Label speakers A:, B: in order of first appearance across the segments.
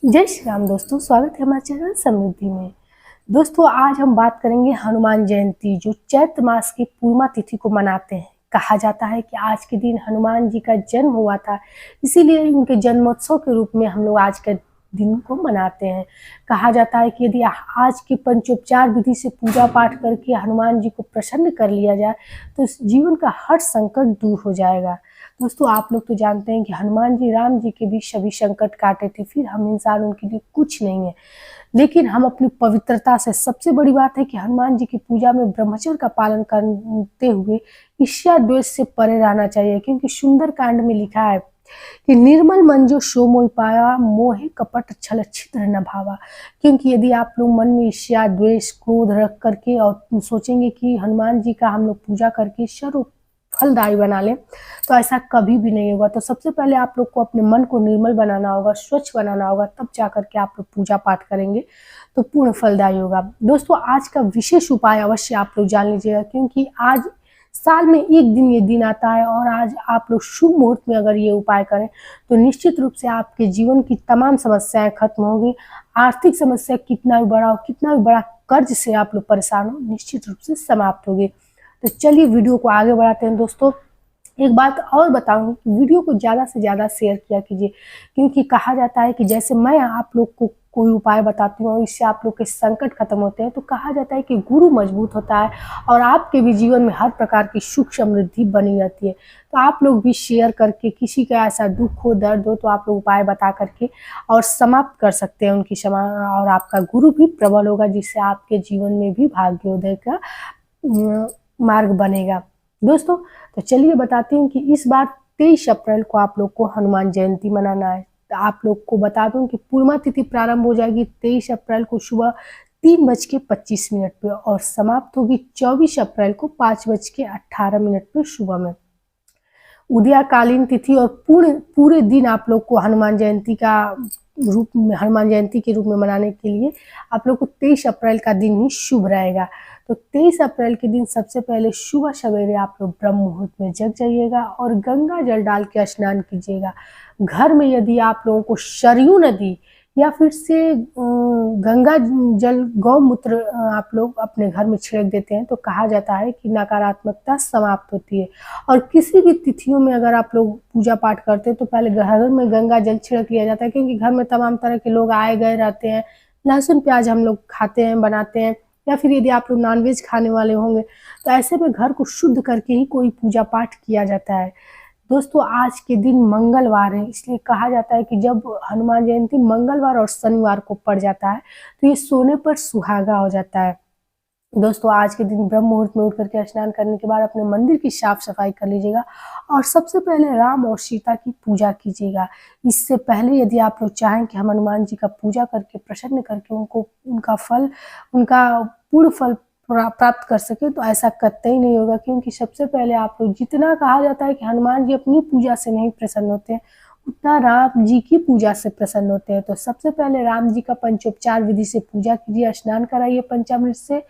A: जय श्री राम दोस्तों, स्वागत है हमारे चैनल समृद्धि में। दोस्तों, आज हम बात करेंगे हनुमान जयंती, जो चैत्र मास की पूर्णिमा तिथि को मनाते हैं। कहा जाता है कि आज के दिन हनुमान जी का जन्म हुआ था, इसीलिए उनके जन्मोत्सव के रूप में हम लोग आज के दिन को मनाते हैं। कहा जाता है कि यदि आज के पंचोपचार विधि से पूजा पाठ करके हनुमान जी को प्रसन्न कर लिया जाए तो इस जीवन का हर संकट दूर हो जाएगा। दोस्तों, आप लोग तो जानते हैं कि हनुमान जी राम जी के भी सभी संकट काटे थे, फिर हम इंसान उनके लिए कुछ नहीं है। लेकिन हम अपनी पवित्रता से, सबसे बड़ी बात है कि हनुमान जी की पूजा में ब्रह्मचर्य का पालन करते हुए ईर्ष्या द्वेष से परे रहना चाहिए, क्योंकि सुंदर कांड में लिखा है कि निर्मल मन जो सो मोहि पाया, मोहे कपट छल छिद्र न भावा। क्योंकि यदि आप लोग मन में ईर्ष्या द्वेष क्रोध रख करके और सोचेंगे कि हनुमान जी का हम लोग पूजा करके सर्व फलदायी बना लें, तो ऐसा कभी भी नहीं होगा। तो सबसे पहले आप लोग को अपने मन को निर्मल बनाना होगा, स्वच्छ बनाना होगा, तब जा करके आप लोग पूजा पाठ करेंगे तो पूर्ण फलदायी होगा। दोस्तों, आज का विशेष उपाय अवश्य आप लोग जान लीजिएगा, क्योंकि आज साल में एक दिन ये दिन आता है और आज आप लोग शुभ मुहूर्त में अगर ये उपाय करें तो निश्चित रूप से आपके जीवन की तमाम समस्याएं खत्म होगी। आर्थिक समस्या कितना भी बड़ा हो, कितना भी बड़ा कर्ज से आप लोग परेशान हो, निश्चित रूप से समाप्त होगी। तो चलिए वीडियो को आगे बढ़ाते हैं। दोस्तों, एक बात और बताऊंगी कि वीडियो को ज़्यादा से ज़्यादा शेयर किया कीजिए, क्योंकि कहा जाता है कि जैसे मैं आप लोग को कोई उपाय बताती हूँ और इससे आप लोग के संकट खत्म होते हैं, तो कहा जाता है कि गुरु मजबूत होता है और आपके भी जीवन में हर प्रकार की सुख समृद्धि बनी रहती है। तो आप लोग भी शेयर करके, किसी का ऐसा दुख हो, दर्द हो, तो आप लोग उपाय बता करके और समाप्त कर सकते हैं उनकी और आपका गुरु भी प्रबल होगा, जिससे आपके जीवन में भी भाग्योदय का मार्ग बनेगा। दोस्तों, तो चलिए बताती हूँ कि इस बार 23 अप्रैल को आप लोग को हनुमान जयंती मनाना है। तो आप लोग को बता दूं कि पूर्णिमा तिथि प्रारंभ हो जाएगी 23 अप्रैल को सुबह 3:25 पे और समाप्त होगी 24 अप्रैल को 5:18 पे सुबह में। उदयकालीन तिथि और पूरे दिन आप लोग को हनुमान जयंती के रूप में मनाने के लिए आप लोग को 23 अप्रैल का दिन ही शुभ रहेगा। तो 23 अप्रैल के दिन सबसे पहले सुबह सवेरे आप लोग ब्रह्म मुहूर्त में जग जाइएगा और गंगा जल डाल के स्नान कीजिएगा। घर में यदि आप लोगों को सरयू नदी या फिर से गंगा जल गौमूत्र आप लोग अपने घर में छिड़क देते हैं, तो कहा जाता है कि नकारात्मकता समाप्त होती है। और किसी भी तिथियों में अगर आप लोग पूजा पाठ करते हैं तो पहले घर में गंगा जल छिड़क लिया जाता है, क्योंकि घर में तमाम तरह के लोग आए गए रहते हैं। लहसुन प्याज हम लोग खाते हैं, बनाते हैं, या फिर यदि आप लोग नॉनवेज खाने वाले होंगे तो ऐसे में घर को शुद्ध करके ही कोई पूजा पाठ किया जाता है। दोस्तों, आज के दिन मंगलवार है, इसलिए कहा जाता है कि जब हनुमान जयंती मंगलवार और शनिवार को पड़ जाता है तो ये सोने पर सुहागा हो जाता है। दोस्तों, आज के दिन ब्रह्म मुहूर्त में उठ करके स्नान करने के बाद अपने मंदिर की साफ सफाई कर लीजिएगा और सबसे पहले राम और सीता की पूजा कीजिएगा। इससे पहले यदि आप लोग चाहें कि हम हनुमान जी का पूजा करके प्रसन्न करके उनका पूर्ण फल प्राप्त कर सके, तो ऐसा कतई नहीं होगा। क्योंकि सबसे पहले आप लोग, जितना कहा जाता है कि हनुमान जी अपनी पूजा से नहीं प्रसन्न होते हैं, उतना राम जी की पूजा से प्रसन्न होते हैं। तो सबसे पहले राम जी का पंचोपचार विधि से पूजा कीजिए, स्नान कराइए पंचामृत से,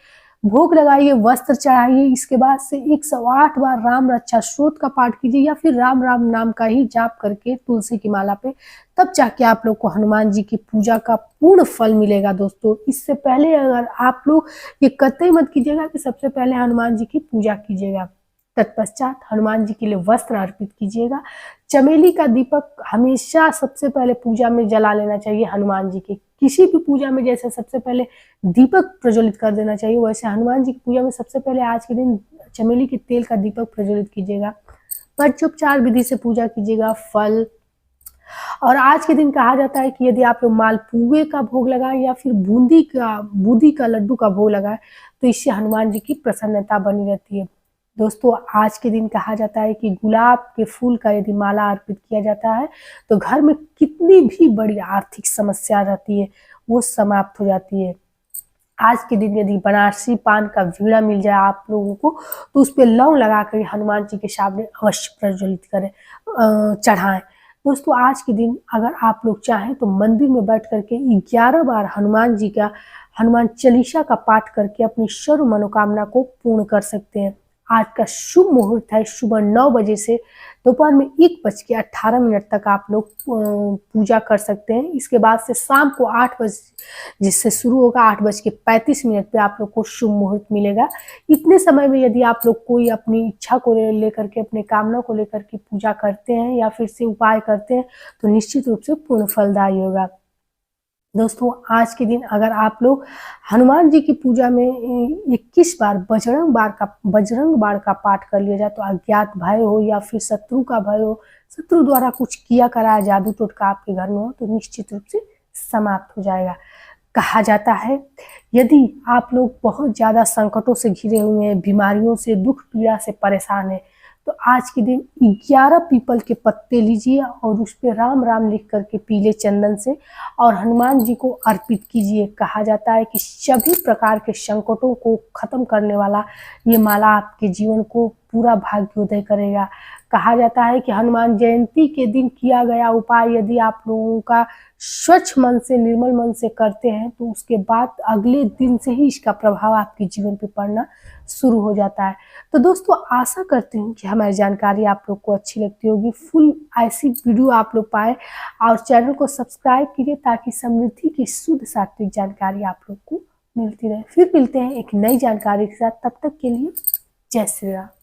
A: भोग लगाइए, वस्त्र चढ़ाइए। इसके बाद से 108 बार राम रक्षा स्तोत्र का पाठ कीजिए या फिर राम राम नाम का ही जाप करके तुलसी की माला पे, तब जाके आप लोग को हनुमान जी की पूजा का पूर्ण फल मिलेगा। दोस्तों, इससे पहले अगर आप लोग ये कतई मत कीजिएगा कि सबसे पहले हनुमान जी की पूजा कीजिएगा। तत्पश्चात हनुमान जी के लिए वस्त्र अर्पित कीजिएगा। चमेली का दीपक हमेशा सबसे पहले पूजा में जला लेना चाहिए हनुमान जी के। किसी भी पूजा में जैसे सबसे पहले दीपक प्रज्वलित कर देना चाहिए, वैसे हनुमान जी की पूजा में सबसे पहले आज के दिन चमेली के तेल का दीपक प्रज्वलित कीजिएगा। पंचोपचार विधि से पूजा कीजिएगा। फल और आज के दिन कहा जाता है कि यदि आप लोग मालपुए का भोग लगाएं या फिर बूंदी का लड्डू का भोग लगाएं तो इससे हनुमान जी की प्रसन्नता बनी रहती है। दोस्तों, आज के दिन कहा जाता है कि गुलाब के फूल का यदि माला अर्पित किया जाता है तो घर में कितनी भी बड़ी आर्थिक समस्या रहती है वो समाप्त हो जाती है। आज के दिन यदि बनारसी पान का वीड़ा मिल जाए आप लोगों को तो उस पर लौंग लगा कर हनुमान जी के सामने अवश्य प्रज्वलित करें, चढ़ाएं। दोस्तों, आज के दिन अगर आप लोग चाहें तो मंदिर में बैठ करके 11 बार हनुमान चालीसा का पाठ करके अपनी सर्व मनोकामना को पूर्ण कर सकते हैं। आज का शुभ मुहूर्त है सुबह 9 बजे से दोपहर में 1:18 तक आप लोग पूजा कर सकते हैं। इसके बाद से शाम को 8 बजे जिससे शुरू होगा 8:35 पे आप लोग को शुभ मुहूर्त मिलेगा। इतने समय में यदि आप लोग कोई अपनी इच्छा को लेकर के, अपने कामना को लेकर के पूजा करते हैं या फिर से उपाय करते हैं तो निश्चित रूप से पूर्ण फलदायी होगा। दोस्तों आज के दिन अगर आप लोग हनुमान जी की पूजा में 21 बार बजरंग बाण का पाठ कर लिया जाए तो अज्ञात भय हो या फिर शत्रु का भय हो, शत्रु द्वारा कुछ किया कराया जादू टोटका आपके घर में हो तो निश्चित रूप से समाप्त हो जाएगा। कहा जाता है यदि आप लोग बहुत ज़्यादा संकटों से घिरे हुए हैं, बीमारियों से, दुख पीड़ा से परेशान हैं तो आज के दिन 11 पीपल के पत्ते लीजिए और उस पर राम राम लिख करके पीले चंदन से और हनुमान जी को अर्पित कीजिए। कहा जाता है कि सभी प्रकार के संकटों को खत्म करने वाला ये माला आपके जीवन को पूरा भाग्योदय करेगा। कहा जाता है कि हनुमान जयंती के दिन किया गया उपाय यदि आप लोगों का स्वच्छ मन से, निर्मल मन से करते हैं तो उसके बाद अगले दिन से ही इसका प्रभाव आपके जीवन पे पड़ना शुरू हो जाता है। तो दोस्तों आशा करती हूँ कि हमारी जानकारी आप लोग को अच्छी लगती होगी। फुल ऐसी वीडियो आप लोग पाए और चैनल को सब्सक्राइब कीजिए ताकि समृद्धि की शुद्ध सात्विक जानकारी आप लोग को मिलती रहे। फिर मिलते हैं एक नई जानकारी के साथ, तब तक के लिए जय श्री राम।